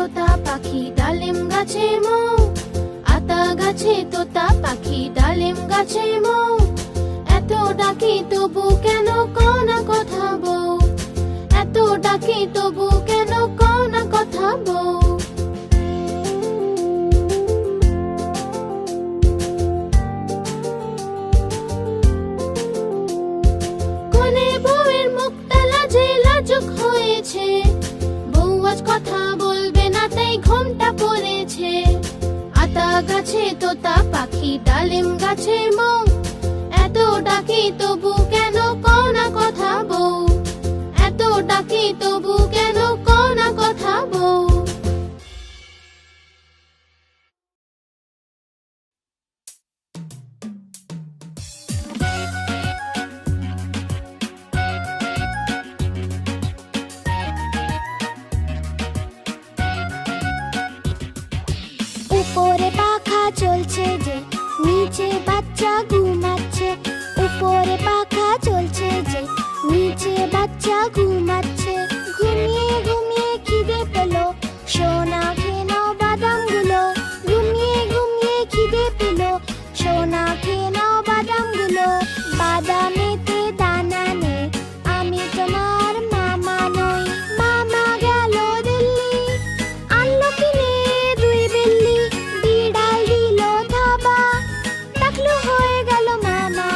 তোতা পাখি ডালিম গাছে মৌ, আতা গাছে তোতা পাখি ডালিম গাছে মৌ, এত ডাকি তবু কেন কও না কথা বউ, এত ডাকি তবু কেন কও না কথা বউ। কোনে বউয়ের মুখটা লাজে লাজুক হয়েছে, বউ আজ কথা বলবে না তাই ঘোমটা পড়েছে। আতা গাছে তোতা পাখি ডালিম গাছে মৌ, এত ডাকি তবু কেন কও না কথা বউ, এত ডাকি তবু কেন কও না কথা বউ। উপরে পাখা চলছে যে, নিচে বাচ্চা ঘুমাচ্ছে। উপরে পাখা চলছে যে, নিচে বাচ্চা ঘুমাচ্ছে। ঘুমিয়ে ঘুমিয়ে খিদে পেলো, সোনা খেয়ে নাও বাদামগুলো। ঘুমিয়ে ঘুমিয়ে খিদে পেলো, সোনা খেয়ে নাও বাদামগুলো। বাদামেতে দানা নেই, আমি তোমার মামা নই। মামা গেল দিল্লি, আনলো কিনে দুই বিল্লি। বিড়াল দিল থাবা, টাকলু হয়ে গেল মামা।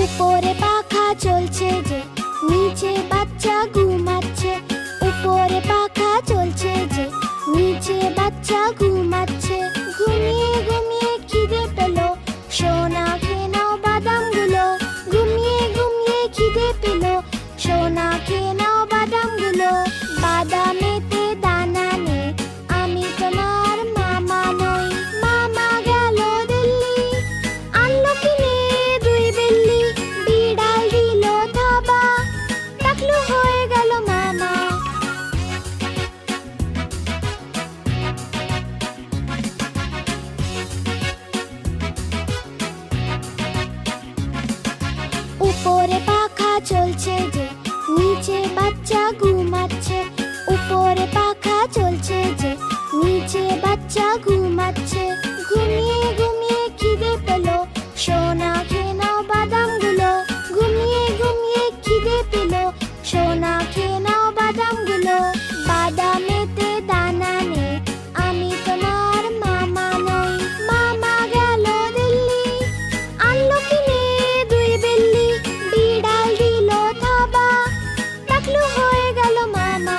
উপরে পাখা চলছে যে, নিচে বাচ্চা ঘুমাচ্ছে। উপরে পাখা চলছে যে, নিচে বাচ্চা ঘুমাচ্ছে। ঘুমিয়ে ঘুমিয়ে খিদে পেলো, সোনা খেয়ে নাও বাদামগুলো। ঘুমিয়ে ঘুমিয়ে খিদে পেলো, সোনা খেয়ে নাও বাদামগুলো। বাদামেতে দানা নেই, আমি তোমার মামা নই। মামা গেল দিল্লি, আনলো কিনে দুই বিল্লি। বিড়াল দিল থাবা, টাকলু হয়ে গেল মামা। উপরে পাখা চলছে যে, নিচে বাচ্চা ঘুমাচ্ছে। উপরে পাখা চলছে যে, নিচে বাচ্চা ঘুমাচ্ছে। ঘুমিয়ে ঘুমিয়ে খিদে পেলো, সোনা খেয়ে নাও বাদামগুলো। ঘুমিয়ে ঘুমিয়ে খিদে পেলো, সোনা খেয়ে নাও বাদামগুলো। বাদামেতে দানা নেই, আমি তোমার মামা নই। মামা গেল দিল্লি, আনলো কিনে দুই বিল্লি। বিড়াল দিল থাবা, টাকলু হয়ে গেল মামা।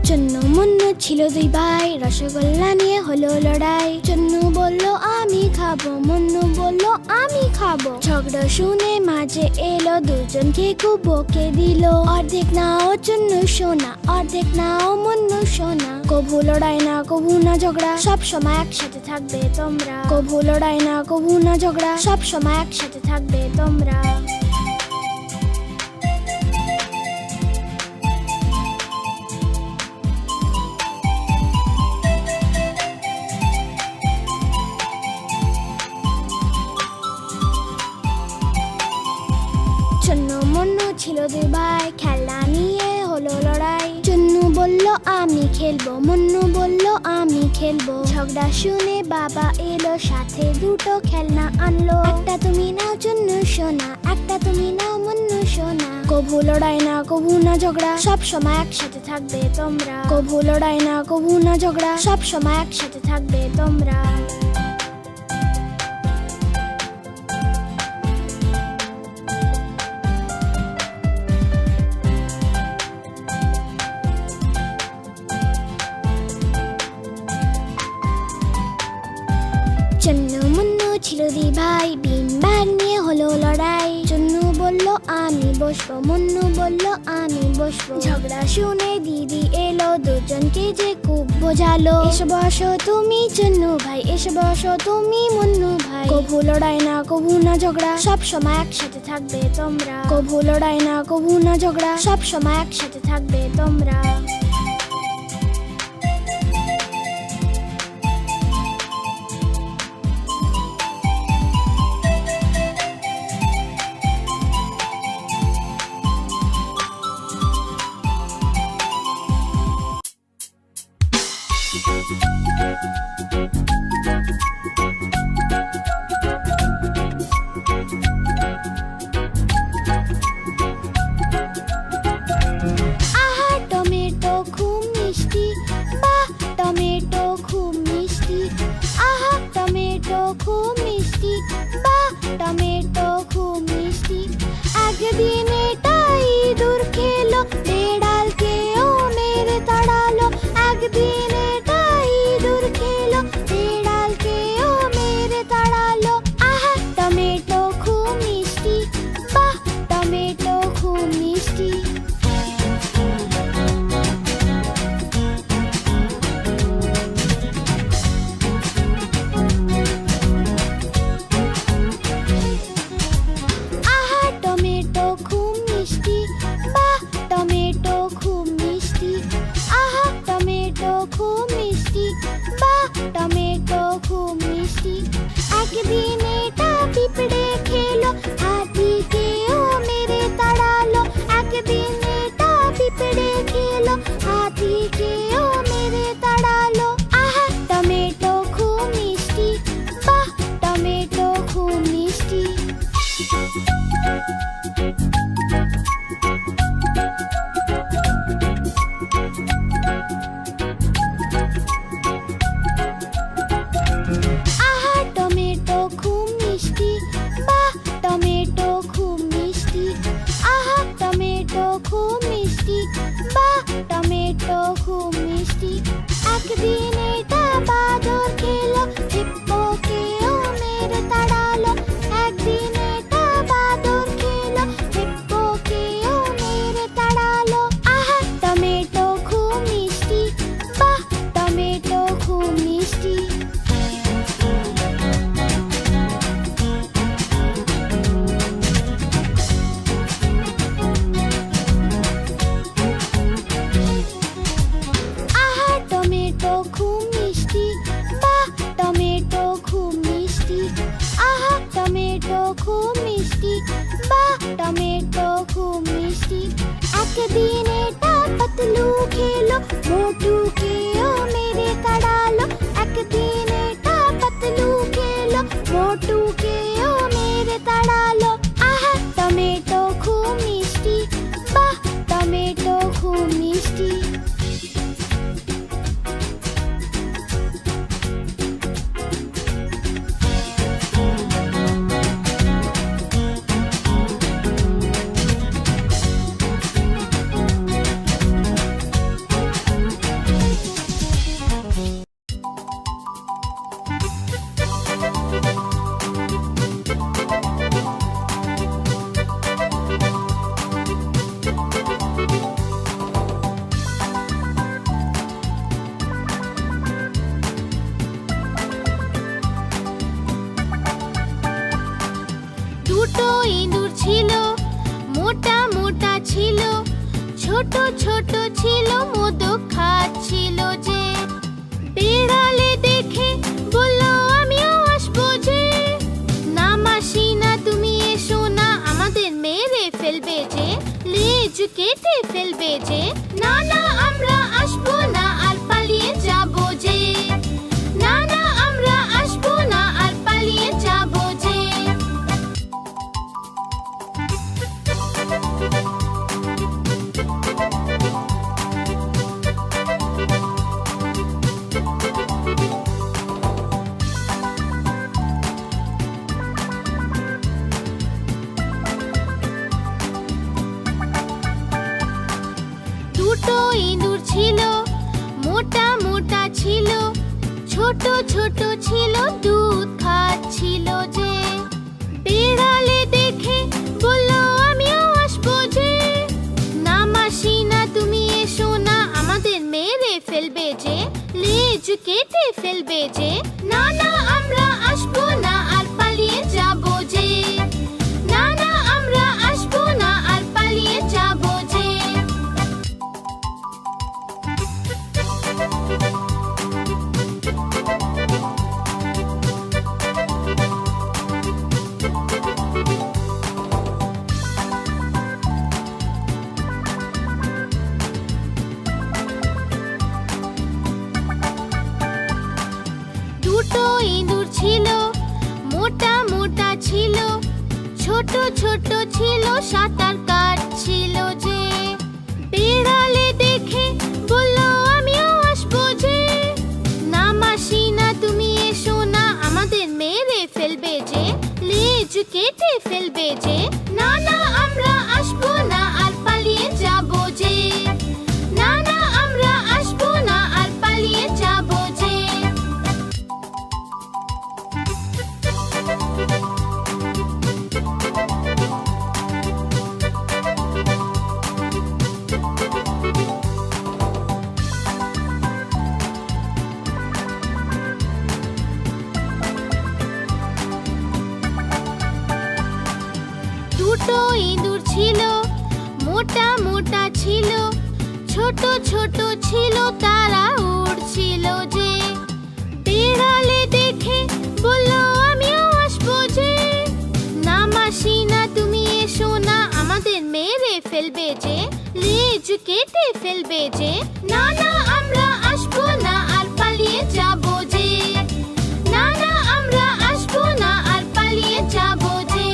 চন্নু মুন্নু ছিল দুই ভাই, রসগোল্লা নিয়ে হলো লড়াই। চন্নু বলল আমি খাবো, মুন্নু বলল আমি খাবো। ঝগড়া শুনে মাঝে এলো, দুজনকে খুব বকে দিল। অর্ধেক নাও চন্নু সোনা, অর্ধেক নাও মুন্নু সোনা। কভু লড়াই না কভু না ঝগড়া, সব সময় একসাথে থাকবে তোমরা। কভু লড়াই না কভু না ঝগড়া, সব সময় একসাথে থাকবে তোমরা। চন্নু মুন্নু ছিল দুই ভাই, খেলনা নিয়ে হলো লড়াই। চন্নু বলল আমি খেলবো, মুন্নু বলল আমি খেলবো। ঝগড়া শুনে বাবা এলো, সাথে দুটো খেলনা আনলো। একটা তুমি নাও চন্নু সোনা, একটা তুমি নাও মুন্নু সোনা। কভু লড়াই না কভু না ঝগড়া, সব সময় একসাথে থাকবে তোমরা। কভু লড়াই না কভু না ঝগড়া, সব সময় একসাথে থাকবে তোমরা। চন্নু মুন্নু ছিল দুই ভাই, বিন ব্যাগ নিয়ে হলো লড়াই। চুন্নু বলল আমি বসবো, মুন্নু বলল আমি বসবো। ঝগড়া শুনে দিদি এলো, দুজনকে যে খুব বোঝালো। এসে বসো তুমি চুন্নু ভাই, এসে বসো তুমি মুন্নু ভাই। কভু লড়াই না কভু না ঝগড়া, সব সময় একসাথে থাকবে তোমরা। কভু লড়াই না কভু না ঝগড়া, সব সময় একসাথে থাকবে তোমরা। ছোট ছোট ছিল দুধ খাচ্ছিল যে বিড়ালে দেখে বলল আমিও আসবো যে না মাসি না তুমি এসো না আমাদের মেরে ফেলবে যে লেজ কেটে ফেলবে যে না না আমরা আসবো না আর পালিয়ে যাবো যে না না আমরা আসবো না আর পালিয়ে যাবো যে দুটো ইঁদুর ছিল মোটা মোটা ছিল ছোট ছোট ছিল সাঁতার কাটছিল যে বিড়ালে দেখে বলল আমিও আসবো যে না মাসি না তুমি এসো না আমাদের মেরে ফেলবে যে লেজ কেটে ফেলবে যে না না আমরা আসবো না আর পালিয়ে যাবো যে না না আমরা আসবো না আর পালিয়ে যাবো যে দুটো ইঁদুর ছিল মোটা মোটা ছিল ছোট ছোট ছিল তারা উড়ছিল যে বিড়ালে দেখে বলল আমিও আসবো যে না মাসি না তুমি এসো না আমাদের মেরে ফেলবে যে লেজ কেটে ফেলবে যে না না আমরা আসবো না আর পালিয়ে যাবো যে না না আমরা আসবো না আর পালিয়ে যাবো যে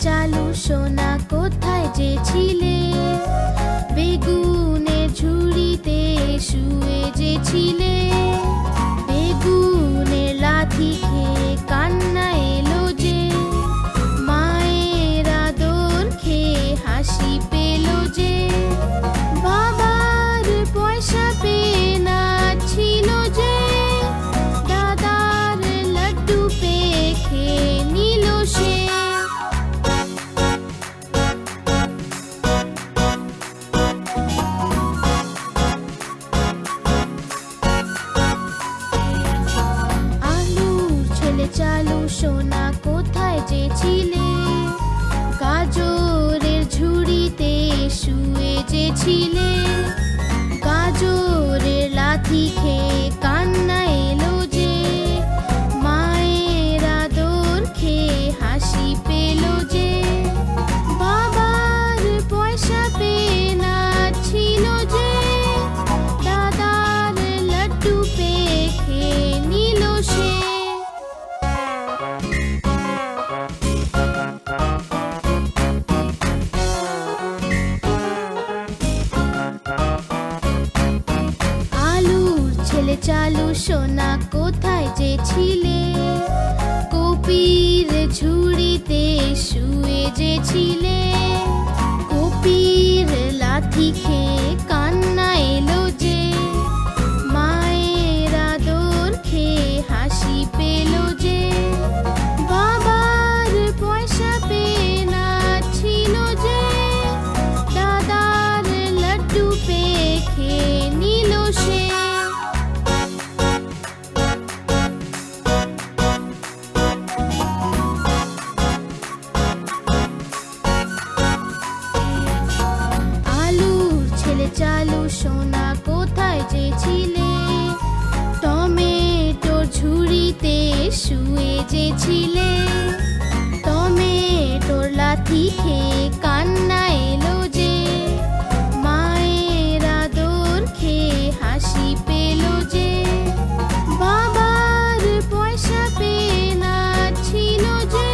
চালু সোনা কোথায় যে ছিলে বেগুনের ঝুড়িতে শুয়ে যে ছিলে বেগুনের লাথি খেয়ে কান্না এলো যে মায়ের আদর খেয়ে হাসি পেল যে বাবার পয়সা পেয়ে নাচছিল যে দাদার লাড্ডু পেয়ে যে ছিলে গাজরের লাথি খেয়ে কান্না এলো যে মায়ের আদর খেয়ে হাসি পেল যে বাবার পয়সা পেয়ে নাচছিল যে দাদার লাড্ডু পেয়ে খেয়ে নিল সে আলুর ছেলে চালু সোনা কোথায় যে ছিলে কপির ঝুড়িতে শুয়ে যে ছিলে কপির লাথি খেয়ে কান্না এলো যে মায়ের আদর খেয়ে হাসি পেল যে বাবার পয়সা পেয়ে নাচছিল যে দাদার লাড্ডু পেয়ে খেয়ে নিল সে আলুর ছেলে চালু সোনা কোথায় যে ছিলে টমেটোর ঝুড়িতে শুয়ে যে ছিলে টমেটোর লাথি খেয়ে কান্না এলো যে মায়ের আদর খেয়ে হাসি পেল যে বাবার পয়সা পেয়ে নাচছিল যে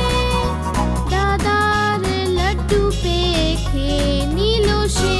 দাদার লাড্ডু পেয়ে খেয়ে নিল সে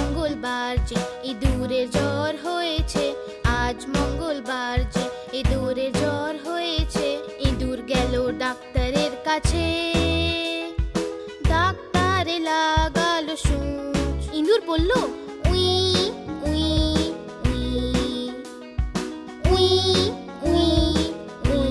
মঙ্গলবার যে ইঁদুরের জ্বর হয়েছে, আজ মঙ্গলবার যে ইঁদুরের জ্বর হয়েছে। ইঁদুর গেল ডাক্তারের কাছে, ডাক্তারে লাগালো সূচ। ইঁদুর বলল we we we we we we.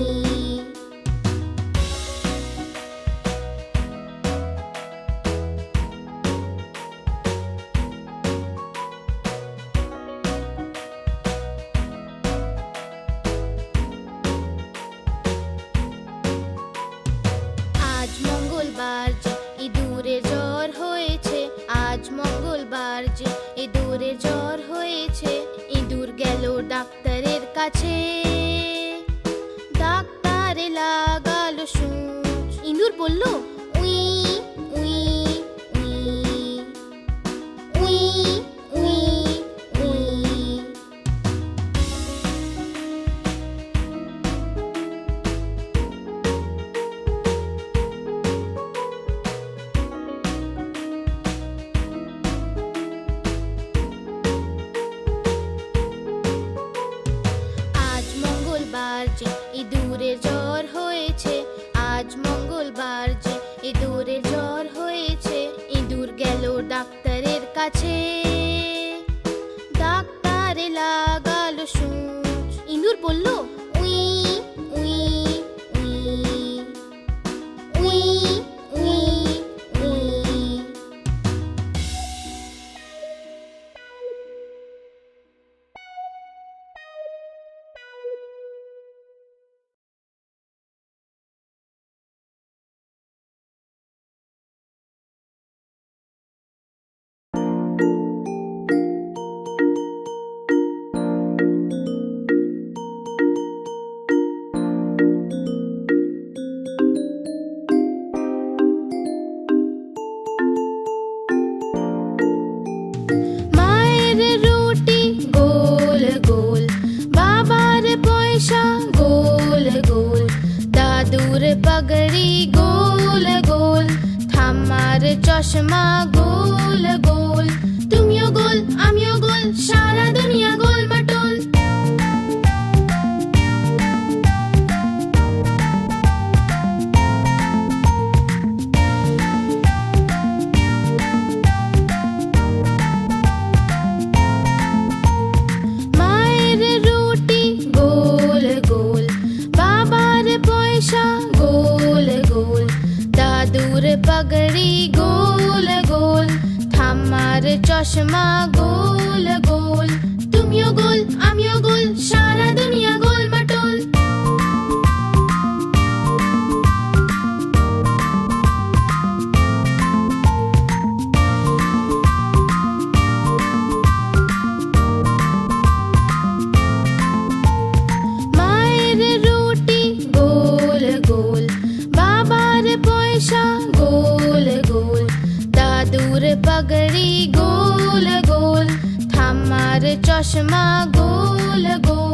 আজ মঙ্গলবার যে ইঁদুরের জ্বর হয়েছে, আজ মঙ্গলবার যে ইঁদুরের জ্বর হয়েছে। ইঁদুর গেল ডাক্তারের কাছে, ডাক্তারে লাগালো সূচ। ইঁদুর বলল we we we we we we. আজ মঙ্গলবার যে ইঁদুরের জ্বর হয়েছে, আজ মঙ্গলবার যে ইঁদুরের জ্বর হয়েছে। ইঁদুর গেল ডাক্তারের কাছে, ডাক্তারে লাগালো সূচ। ইঁদুর বলল we we we we we we. মায়ের রুটি গোল গোল, বাবার পয়সা গোল গোল, দাদুর পাগড়ি গোল গোল, ঠাম্মার চশমা গোল গোল। তুমিও গোল আমিও গোল, সারা দুনিয়া গোল মাটোল। মায়ের রুটি গোল গোল, বাবার পয়সা গোল গোল, দাদুর পাগড়ি গোল গোল, ঠাম্মার চশমা গোল গোল। তুমিও গোল আমিও গোল, সারা দুনিয়া গোল মাটোল। মায়ের রুটি গোল গোল, বাবার পয়সা গোল গোল, দাদুর পাগড়ি গোল গোল, ঠাম্মার চশমা গোল গোল।